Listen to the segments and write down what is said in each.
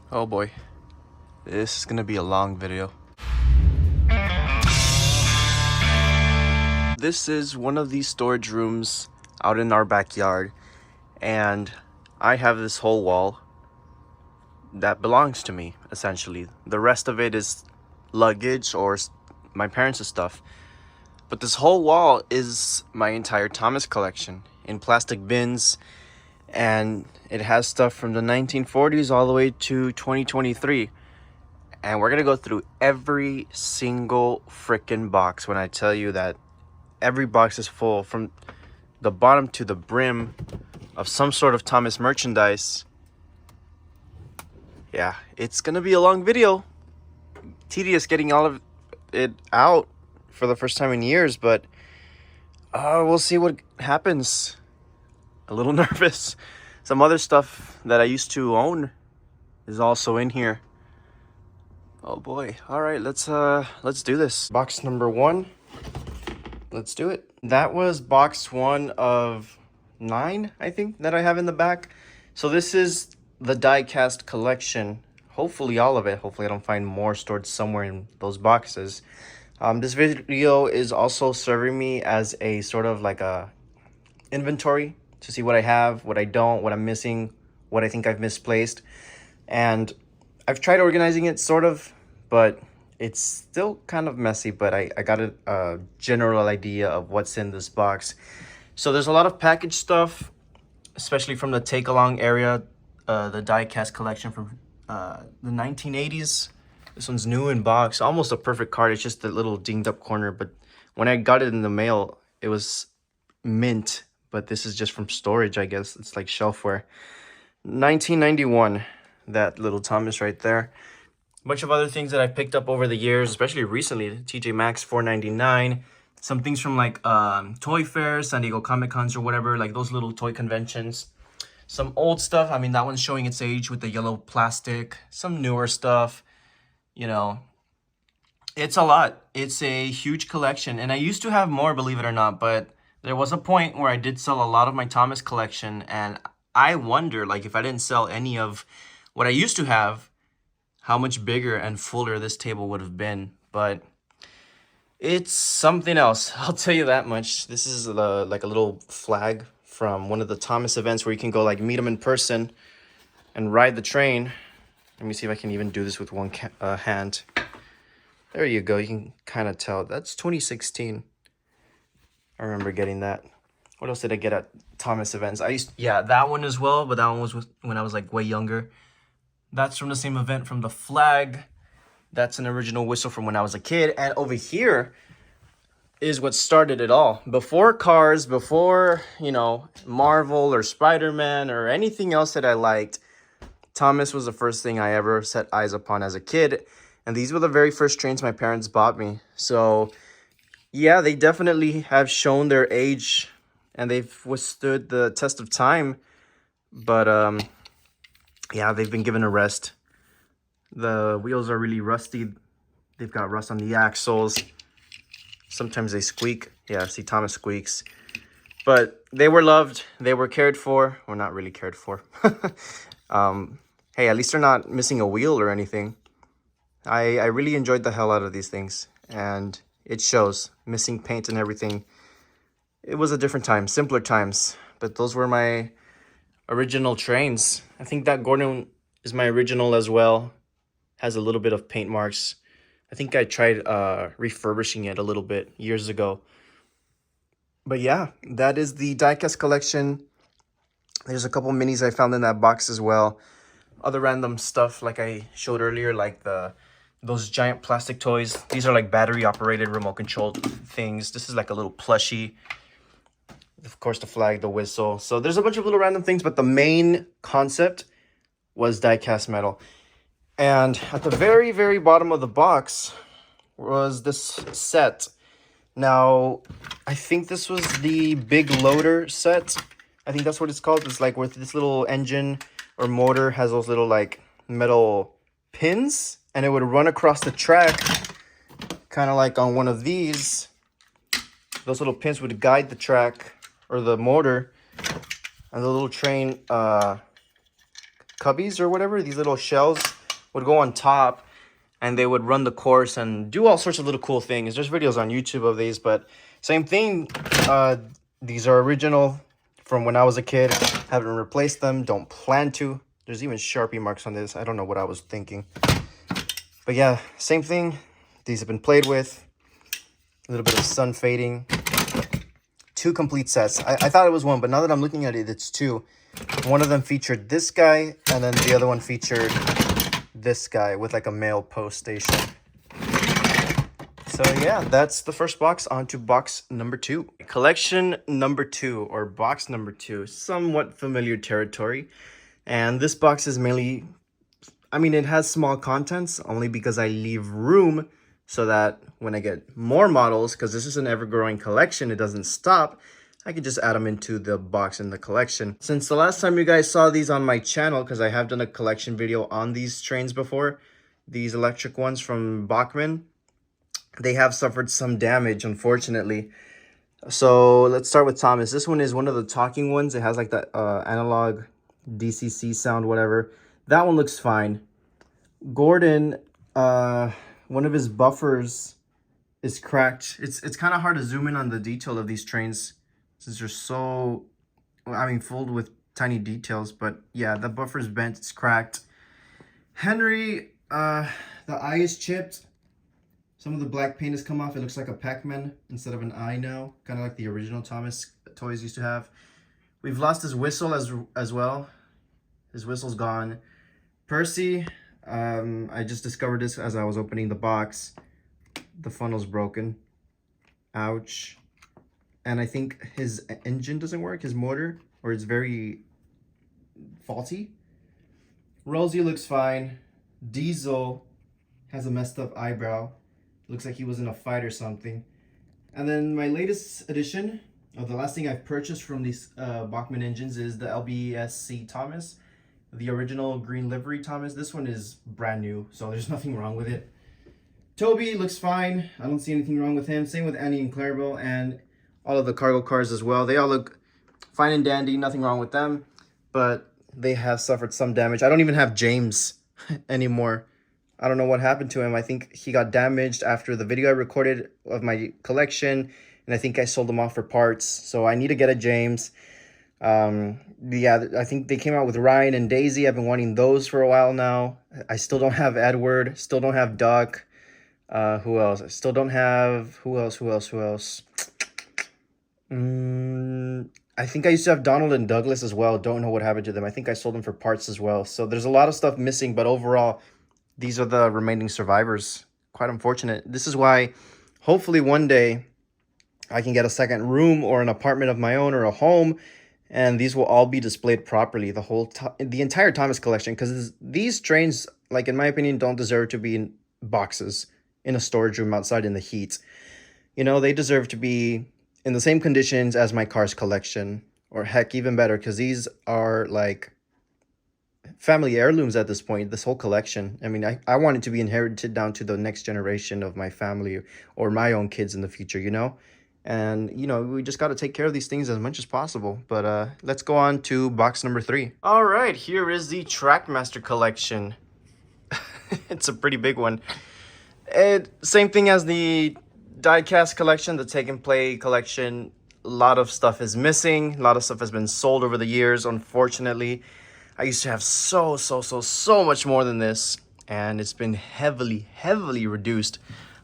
Oh boy, this is gonna be a long video. This is one of these storage rooms out in our backyard, and I have this whole wall that belongs to me, essentially. The rest of it is luggage or my parents' stuff. But this whole wall is my entire Thomas collection in plastic bins, and it has stuff from the 1940s all the way to 2023. And we're gonna go through every single freaking box when I tell you that every box is full from the bottom to the brim of some sort of Thomas merchandise. Yeah, it's gonna be a long video. Tedious getting all of it out for the first time in years, but we'll see what happens. A little nervous. Some other stuff that I used to own is also in here. Oh boy. All right, let's do this. Box number 1. Let's do it. That was box 1 of 9, I think, that I have in the back. So this is the die-cast collection. Hopefully all of it. Hopefully I don't find more stored somewhere in those boxes. This video is also serving me as a sort of like a inventory to see what I have, what I don't, what I'm missing, what I think I've misplaced. And I've tried organizing it sort of, but it's still kind of messy, but I got a general idea of what's in this box. So there's a lot of package stuff, especially from the take-along area, the die-cast collection from the 1980s. This one's new in box, almost a perfect card. It's just the little dinged up corner, but when I got it in the mail, it was mint. But this is just from storage, I guess. It's like shelfware. 1991, that little Thomas right there. A bunch of other things that I picked up over the years, especially recently. TJ Maxx, $4.99. Some things from like Toy Fairs, San Diego Comic Cons or whatever, like those little toy conventions. Some old stuff. I mean, that one's showing its age with the yellow plastic. Some newer stuff. You know, it's a lot. It's a huge collection. And I used to have more, believe it or not, but there was a point where I did sell a lot of my Thomas collection, and I wonder, like, if I didn't sell any of what I used to have, how much bigger and fuller this table would have been. But it's something else, I'll tell you that much. This is like a little flag from one of the Thomas events where you can go like meet them in person and ride the train. Let me see if I can even do this with one hand. There you go. You can kind of tell. That's 2016. I remember getting that. What else did I get at Thomas events? Yeah, that one as well, but that one was when I was like way younger. That's from the same event from the flag. That's an original whistle from when I was a kid. And over here is what started it all. Before Cars, before, you know, Marvel or Spider-Man or anything else that I liked, Thomas was the first thing I ever set eyes upon as a kid. And these were the very first trains my parents bought me. So yeah, they definitely have shown their age and they've withstood the test of time. But yeah, they've been given a rest. The wheels are really rusty. They've got rust on the axles. Sometimes they squeak. Yeah, see, Thomas squeaks. But they were loved. They were cared for. Well, not really cared for. Hey, at least they're not missing a wheel or anything. I really enjoyed the hell out of these things. And it shows. Missing paint and everything. It was a different time. Simpler times. But those were my original trains. I think that Gordon is my original as well. Has a little bit of paint marks. I think I tried refurbishing it a little bit years ago. But yeah, that is the diecast collection. There's a couple minis I found in that box as well. Other random stuff like I showed earlier, like those giant plastic toys. These are like battery operated remote controlled things. This is like a little plushie. Of course, the flag, the whistle. So there's a bunch of little random things, but the main concept was die-cast metal. And at the very, very bottom of the box was this set. Now, I think this was the big loader set. I think that's what it's called. It's like with this little engine or motor has those little like metal pins, and it would run across the track, kind of like on one of these. Those little pins would guide the track or the motor, and the little train cubbies or whatever, these little shells would go on top, and they would run the course and do all sorts of little cool things. There's videos on YouTube of these, but same thing. These are original from when I was a kid. Haven't replaced them. Don't plan to. There's even Sharpie marks on this. I don't know what I was thinking. But yeah, same thing. These have been played with. A little bit of sun fading. 2 complete sets. I thought it was 1, but now that I'm looking at it, it's 2. One of them featured this guy, and then the other one featured this guy with like a male post station. So yeah, that's the first box. On to box number 2. Collection number 2, or box number 2, somewhat familiar territory. And this box is mainly, I mean, it has small contents only because I leave room so that when I get more models, because this is an ever-growing collection, it doesn't stop, I could just add them into the box in the collection. Since the last time you guys saw these on my channel, because I have done a collection video on these trains before, these electric ones from Bachmann, they have suffered some damage, unfortunately. So let's start with Thomas. This one is one of the talking ones. It has like that analog DCC sound, whatever. That one looks fine. Gordon, one of his buffers is cracked. It's kind of hard to zoom in on the detail of these trains since they're so, I mean, filled with tiny details. But yeah, the buffer's bent, it's cracked. Henry, the eye is chipped. Some of the black paint has come off. It looks like a Pac-Man instead of an eye now, kind of like the original Thomas toys used to have. We've lost his whistle as well. His whistle's gone. Percy, I just discovered this as I was opening the box. The funnel's broken. Ouch. And I think his engine doesn't work, his motor, or it's very faulty. Rosie looks fine. Diesel has a messed up eyebrow. Looks like he was in a fight or something. And then my latest edition, or the last thing I've purchased from these Bachmann engines, is the LBSC Thomas. The original green livery Thomas. This one is brand new, so there's nothing wrong with it. Toby looks fine. I don't see anything wrong with him. Same with Annie and Clarabelle and all of the cargo cars as well. They all look fine and dandy. Nothing wrong with them. But they have suffered some damage. I don't even have James anymore. I don't know what happened to him. I think he got damaged after the video I recorded of my collection. And I think I sold them off for parts. So I need to get a James. Yeah, I think they came out with Ryan and Daisy. I've been wanting those for a while now. I still don't have Edward. Still don't have Duck. Who else? I still don't have... Who else? I think I used to have Donald and Douglas as well. Don't know what happened to them. I think I sold them for parts as well. So there's a lot of stuff missing, but overall, these are the remaining survivors. Quite unfortunate. This is why hopefully one day I can get a second room or an apartment of my own or a home, and these will all be displayed properly, the entire Thomas collection, because these trains, like in my opinion, don't deserve to be in boxes in a storage room outside in the heat. You know, they deserve to be in the same conditions as my Cars collection, or heck, even better, because these are like family heirlooms at this point, this whole collection. I mean, I want it to be inherited down to the next generation of my family or my own kids in the future, you know? And, you know, we just got to take care of these things as much as possible. But let's go on to box number 3. All right, here is the Trackmaster collection. It's a pretty big one. Same thing as the diecast collection, the Take and Play collection. A lot of stuff is missing. A lot of stuff has been sold over the years, unfortunately. I used to have so much more than this, and it's been heavily reduced.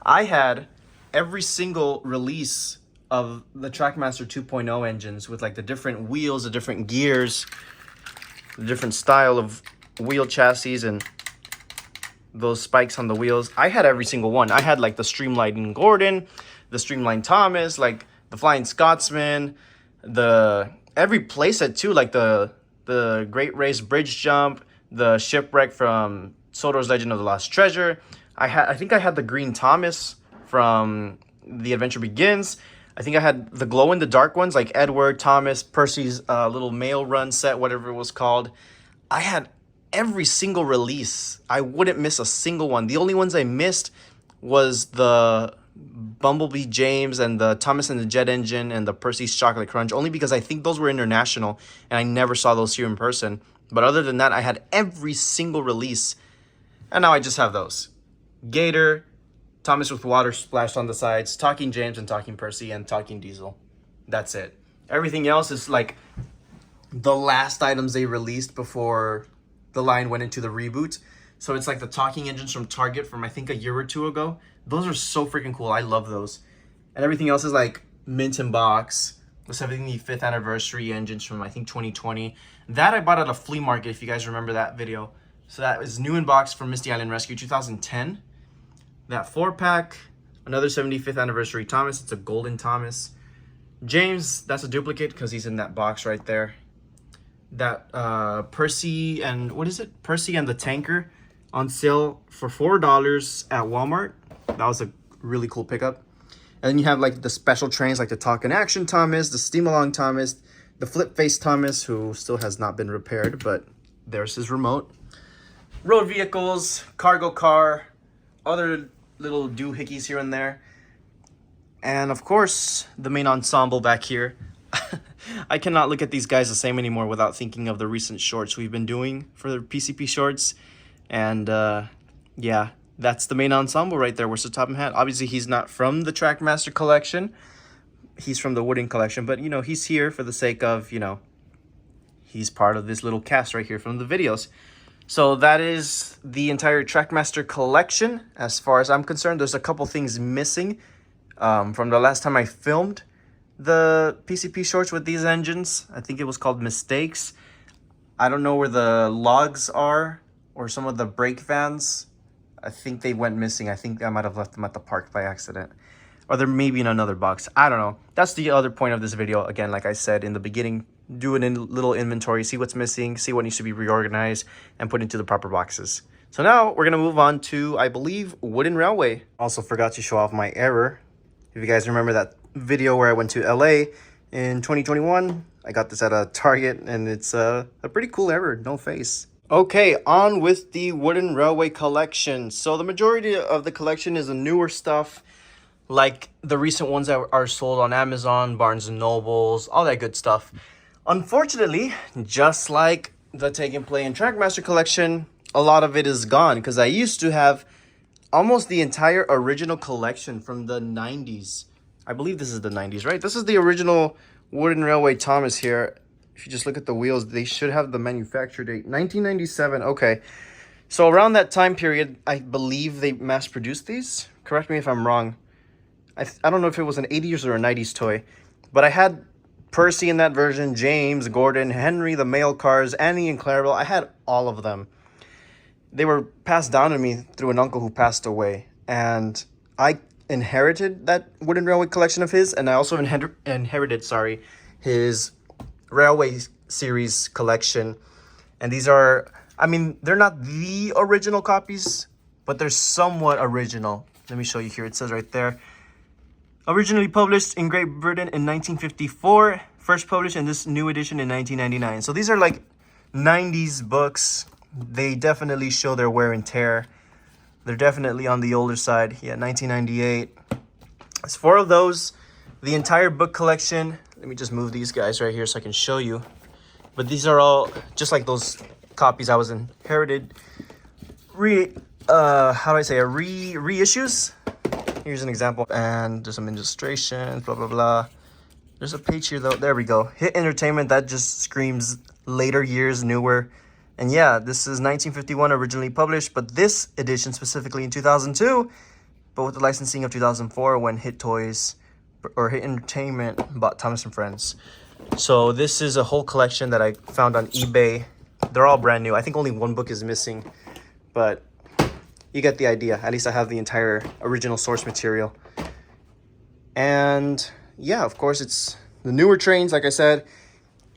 I had every single release of the Trackmaster 2.0 engines with like the different wheels, the different gears, the different style of wheel chassis, and those spikes on the wheels. I had every single one. I had like the Streamlined Gordon, the Streamlined Thomas, like the Flying Scotsman, every playset too, like the Great Race Bridge Jump, the Shipwreck from Soto's Legend of the Lost Treasure. I think I had the Green Thomas from The Adventure Begins. I think I had the glow-in-the-dark ones like Edward, Thomas, Percy's little mail run set, whatever it was called. I had every single release. I wouldn't miss a single one. The only ones I missed was the Bumblebee James and the Thomas and the Jet Engine and the Percy's Chocolate Crunch, only because I think those were international and I never saw those here in person. But other than that, I had every single release. And now I just have those. Gator, Thomas with water splashed on the sides, Talking James and Talking Percy, and Talking Diesel. That's it. Everything else is like the last items they released before the line went into the reboot. So it's like the talking engines from Target from I think a year or two ago. Those are so freaking cool. I love those. And everything else is like mint in box. The 75th anniversary engines from I think 2020. That I bought at a flea market, if you guys remember that video. So that is new in box from Misty Island Rescue 2010. That 4-pack, another 75th anniversary Thomas. It's a golden Thomas. James, that's a duplicate because he's in that box right there. That Percy and what is it? Percy and the Tanker on sale for $4 at Walmart. That was a really cool pickup. And then you have like the special trains like the Talk and Action Thomas, the Steam Along Thomas, the Flip Face Thomas, who still has not been repaired, but there's his remote. Road vehicles, cargo car, other little doohickeys here and there. And of course, the main ensemble back here. I cannot look at these guys the same anymore without thinking of the recent shorts we've been doing for the PCP shorts. And yeah, that's the main ensemble right there. Where's the top hat? Obviously, he's not from the Trackmaster collection. He's from the Wooden collection. But, you know, he's here for the sake of, you know, he's part of this little cast right here from the videos. So that is the entire Trackmaster collection. As far as I'm concerned, there's a couple things missing from the last time I filmed the PCP shorts with these engines. I think it was called Mistakes. I don't know where the logs are or some of the brake fans. I think they went missing. I think I might have left them at the park by accident. Or they're maybe in another box. I don't know. That's the other point of this video. Again, like I said in the beginning, do a little inventory, see what's missing, see what needs to be reorganized, and put into the proper boxes. So now we're going to move on to, I believe, Wooden Railway. Also forgot to show off my error. If you guys remember that video where I went to LA in 2021, I got this at a Target, and it's a pretty cool error, no face. Okay, on with the Wooden Railway collection. So the majority of the collection is the newer stuff, like the recent ones that are sold on Amazon, Barnes & Nobles, all that good stuff. Unfortunately, just like the Take and Play and Trackmaster collection, a lot of it is gone because I used to have almost the entire original collection from the 90s. I believe this is the 90s, right? This is the original Wooden Railway Thomas here. If you just look at the wheels, they should have the manufacture date. 1997, okay. So around that time period, I believe they mass-produced these. Correct me if I'm wrong. I don't know if it was an 80s or a 90s toy. But I had Percy in that version, James, Gordon, Henry, the Mail Cars, Annie, and Clarabelle. I had all of them. They were passed down to me through an uncle who passed away. And I inherited that Wooden Railway collection of his. And I also inherited, his Railway series collection. And these are, I mean, they're not the original copies, but they're somewhat original. Let me show you here. It says right there, originally published in Great Britain in 1954, first published in this new edition in 1999. So these are like 90s books. They definitely show their wear and tear. They're definitely on the older side. Yeah, 1998. There's 4 of those. The entire book collection. Let me just move these guys right here so I can show you. But these are all just like those copies I was inherited. Reissues. Here's an example. And there's some illustrations, blah, blah, blah. There's a page here, though. There we go. Hit Entertainment. That just screams later years, newer. And yeah, this is 1951 originally published, but this edition specifically in 2002, but with the licensing of 2004 when Hit Toys or Hit Entertainment bought Thomas & Friends. So this is a whole collection that I found on eBay. They're all brand new. I think only one book is missing, but you get the idea. At least I have the entire original source material. And yeah, of course, it's the newer trains, like I said,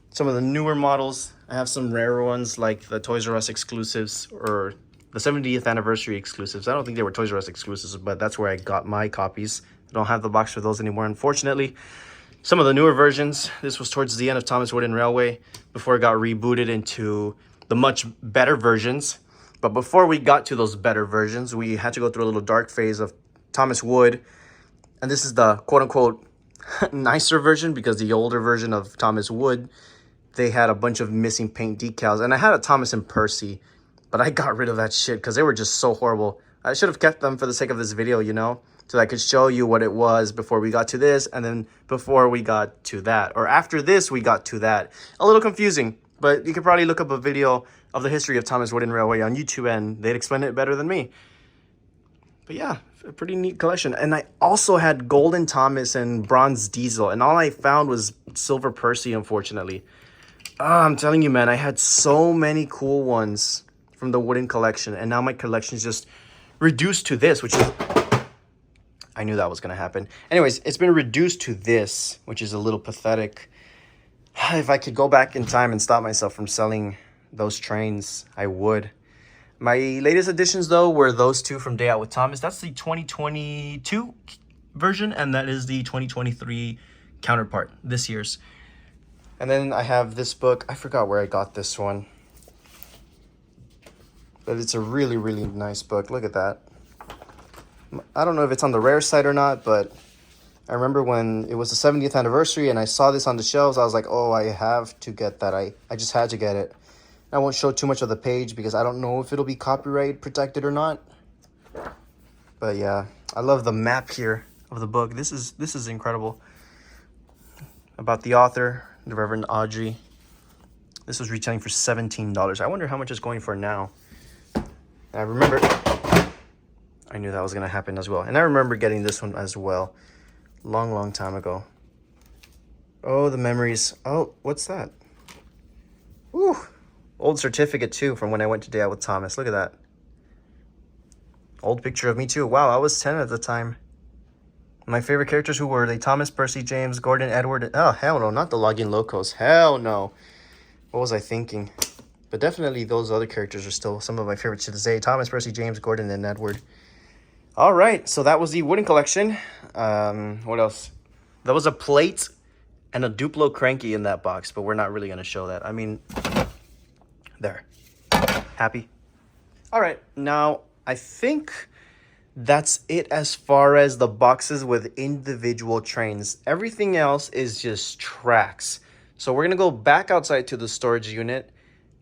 some of the newer models. I have some rarer ones like the Toys R Us exclusives or the 70th anniversary exclusives. I don't think they were Toys R Us exclusives, but that's where I got my copies. I don't have the box for those anymore, unfortunately. Some of the newer versions, this was towards the end of Thomas Wooden Railway before it got rebooted into the much better versions. But before we got to those better versions, we had to go through a little dark phase of Thomas Wood. And this is the quote-unquote nicer version because the older version of Thomas Wood, they had a bunch of missing paint decals. And I had a Thomas and Percy But I got rid of that shit because they were just so horrible. I should have kept them for the sake of this video, you know? So I could show you what it was before we got to this, and then before we got to that. Or after this, we got to that. A little confusing, but you could probably look up a video of the history of Thomas Wooden Railway on YouTube, and they'd explain it better than me. But yeah, a pretty neat collection. And I also had Golden Thomas and Bronze Diesel, and all I found was Silver Percy, unfortunately. I'm telling you, man, I had so many cool ones from the wooden collection, and now my collection is just reduced to this, which is... I knew that was going to happen. Anyways, it's been reduced to this, which is a little pathetic. If I could go back in time and stop myself from selling those trains, I would. My latest additions, though, were those two from Day Out with Thomas. That's the 2022 version, and that is the 2023 counterpart, this year's. And then I have this book. I forgot where I got this one. But it's a really, really nice book. Look at that. I don't know if it's on the rare side or not, but I remember when it was the 70th anniversary and I saw this on the shelves, I was like, oh, I have to get that. I just had to get it. I won't show too much of the page because I don't know if it'll be copyright protected or not. But yeah, I love the map here of the book. This is incredible. About the author, the Reverend Audrey. This was retailing for $17. I wonder how much it's going for now. And I remember... I knew that was going to happen as well. And I remember getting this one as well. Long, long time ago. Oh, the memories. Oh, what's that? Ooh. Old certificate, too, from when I went to Day Out with Thomas. Look at that. Old picture of me, too. Wow, I was 10 at the time. My favorite characters, who were they? Thomas, Percy, James, Gordon, Edward. Oh, hell no. Not the Login Locos. Hell no. What was I thinking? But definitely those other characters are still some of my favorites to this day. Thomas, Percy, James, Gordon, and Edward. All right, so that was the wooden collection. What else? There was a plate and a Duplo cranky in that box, but we're not really going to show that. I mean, there. Happy? All right, now I think that's it as far as the boxes with individual trains. Everything else is just tracks. So we're going to go back outside to the storage unit,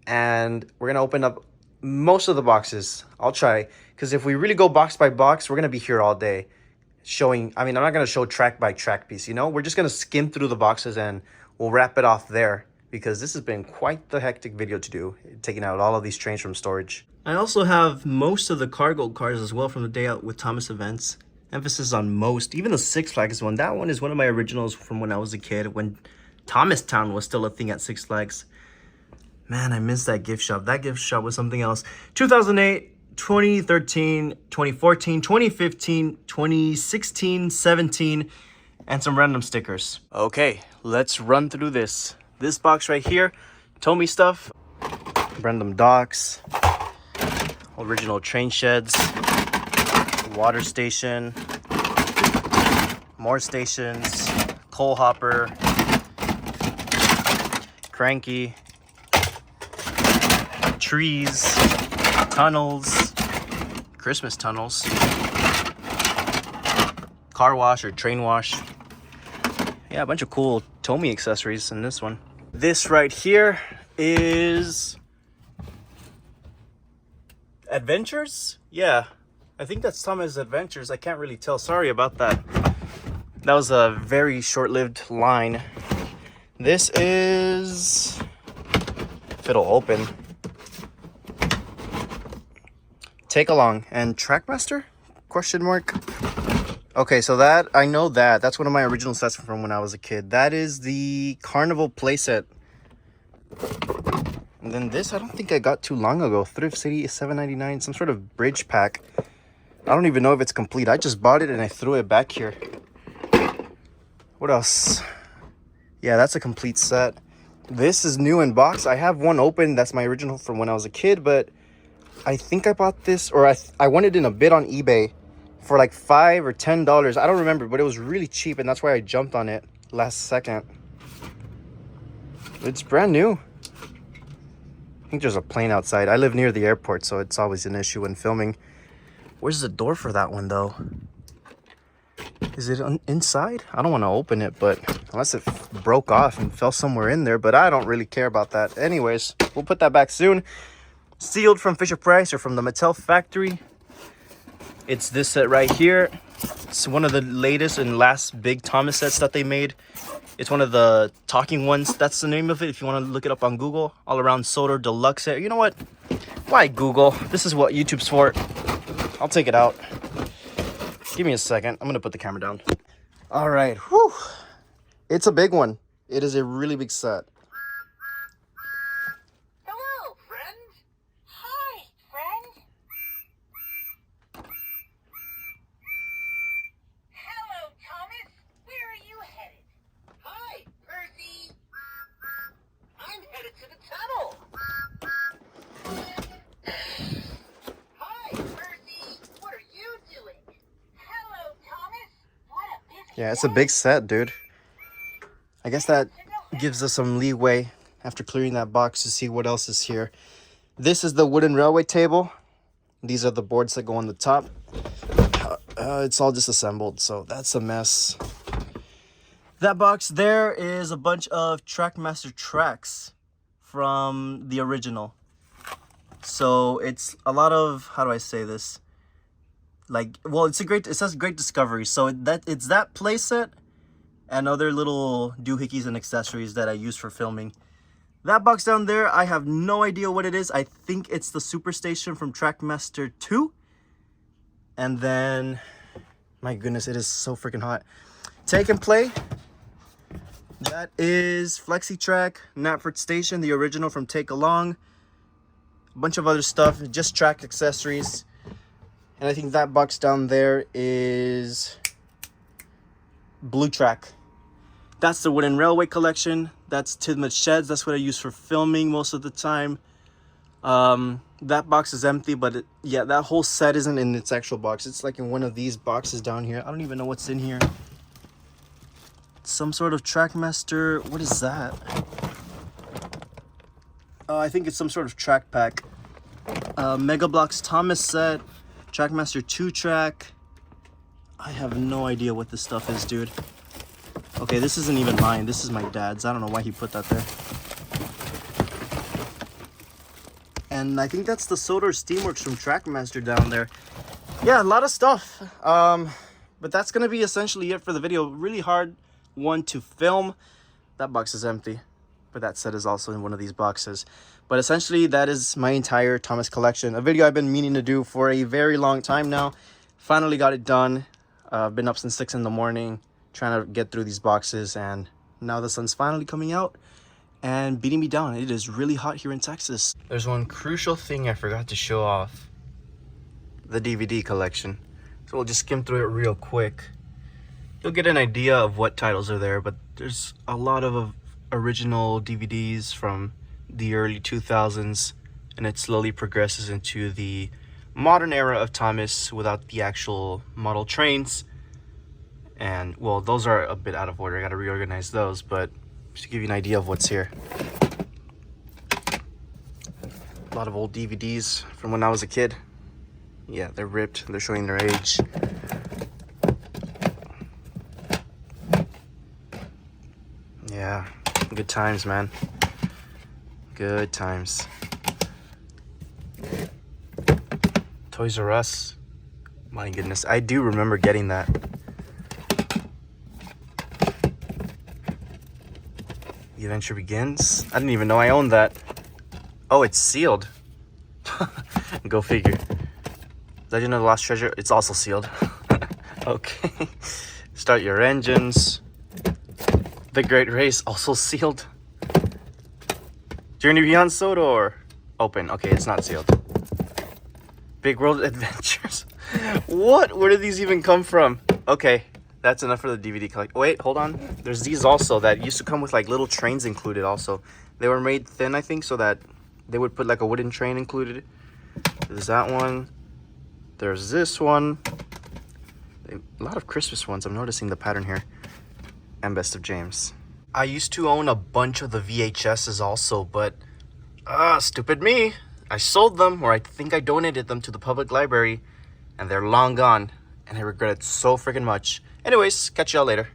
and we're going to open up most of the boxes. I'll try, because if we really go box by box, we're going to be here all day showing. I mean, I'm not going to show track by track piece, you know? We're just going to skim through the boxes and we'll wrap it off there, because this has been quite the hectic video to do, taking out all of these trains from storage. I also have most of the cargo cars as well from the Day Out with Thomas events. Emphasis on most. Even the Six Flags one. That one is one of my originals from when I was a kid, when Thomastown was still a thing at Six Flags. Man, I miss that gift shop. That gift shop was something else. 2008, 2013, 2014, 2015, 2016, 17, and some random stickers. Okay, let's run through this. This box right here, Tomy stuff, random docks, original train sheds, water station, more stations, coal hopper, cranky, trees, tunnels, Christmas tunnels, car wash or train wash. Yeah, a bunch of cool Tomy accessories in this one. This right here is Adventures? Yeah, I think that's Thomas Adventures. I can't really tell. Sorry about that. That was a very short-lived line. This is... if it'll open. Take Along and Trackmaster? Question mark. Okay, so that, I know that. That's one of my original sets from when I was a kid. That is the Carnival playset. And then this, I don't think I got too long ago. Thrift City is $7.99. Some sort of bridge pack. I don't even know if it's complete. I just bought it and I threw it back here. What else? Yeah, that's a complete set. This is new in box. I have one open. That's my original from when I was a kid, but I think I bought this, or I won it in a bid on eBay for like $5 or $10. I don't remember, but it was really cheap, and that's why I jumped on it last second. It's brand new. I think there's a plane outside. I live near the airport, so it's always an issue when filming. Where's the door for that one, though? Is it inside? I don't want to open it, but unless it broke off and fell somewhere in there, but I don't really care about that. Anyways, we'll put that back soon. sealed from Fisher Price or from the Mattel factory. It's this set right here. It's one of the latest and last big Thomas sets that they made. It's one of the talking ones. That's the name of it if you want to look it up on Google. All around Soder Deluxe set. You know what? Why Google? This is what YouTube's for. I'll take it out. Give me a second. I'm going to put the camera down. All right. Whew. It's a big one. It is a really big set. Hello, friend. Hi, friend. Hello, Thomas. Where are you headed? Hi, Percy. I'm headed to the tunnel. Hi, Percy. What are you doing? Hello, Thomas. What a busy Yeah, it's a big set, dude. I guess that gives us some leeway after clearing that box to see what else is here. This is the wooden railway table. These are the boards that go on the top. It's all disassembled, so that's a mess. That box there is a bunch of Trackmaster tracks from the original. So it's a lot of, how do I say this? Like, well, it says Great Discovery. So it's that playset and other little doohickeys and accessories that I use for filming. That box down there, I have no idea what it is. I think it's the Superstation from Trackmaster 2. And then, my goodness, it is so freaking hot. Take and Play. That is Flexi Track, Knapford Station, the original from Take Along. A bunch of other stuff, just track accessories. And I think that box down there is Blue Track. That's the wooden railway collection. That's Tidmouth Sheds. That's what I use for filming most of the time. That box is empty, but yeah, that whole set isn't in its actual box. It's like in one of these boxes down here. I don't even know what's in here. Some sort of Trackmaster. What is that? I think it's some sort of track pack. Mega Bloks Thomas set. Trackmaster 2 track. I have no idea what this stuff is, dude. Okay, this isn't even mine. This is my dad's. I don't know why he put that there. And I think that's the Soder Steamworks from Trackmaster down there. Yeah, a lot of stuff. But that's going to be essentially it for the video. Really hard one to film. That box is empty. But that set is also in one of these boxes. But essentially, that is my entire Thomas collection. A video I've been meaning to do for a very long time now. Finally got it done. I've been up since 6 in the morning trying to get through these boxes, and now the sun's finally coming out and beating me down. It is really hot here in Texas. There's one crucial thing I forgot to show off. The DVD collection. So we'll just skim through it real quick. You'll get an idea of what titles are there, but there's a lot of original DVDs from the early 2000s, and it slowly progresses into the modern era of Thomas without the actual model trains. And well, those are a bit out of order. I gotta reorganize those, but just to give you an idea of what's here. A lot of old DVDs from when I was a kid. Yeah, they're ripped. They're showing their age. Yeah, good times, man. Good times. Toys R Us. My goodness, I do remember getting that. The Adventure Begins. I didn't even know I owned that. Oh, it's sealed. Go figure. Legend of the Lost Treasure. It's also sealed. Okay. Start Your Engines. The Great Race. Also sealed. Journey Beyond Sodor. Open. Okay, it's not sealed. Big World Adventures. What? Where did these even come from? Okay. That's enough for the DVD collection. Wait, hold on. There's these also that used to come with like little trains included also. They were made thin, I think, so that they would put like a wooden train included. There's that one. There's this one. A lot of Christmas ones. I'm noticing the pattern here. And Best of James. I used to own a bunch of the VHSs also, but stupid me. I sold them, or I think I donated them to the public library, and they're long gone. And I regret it so freaking much. Anyways, catch y'all later.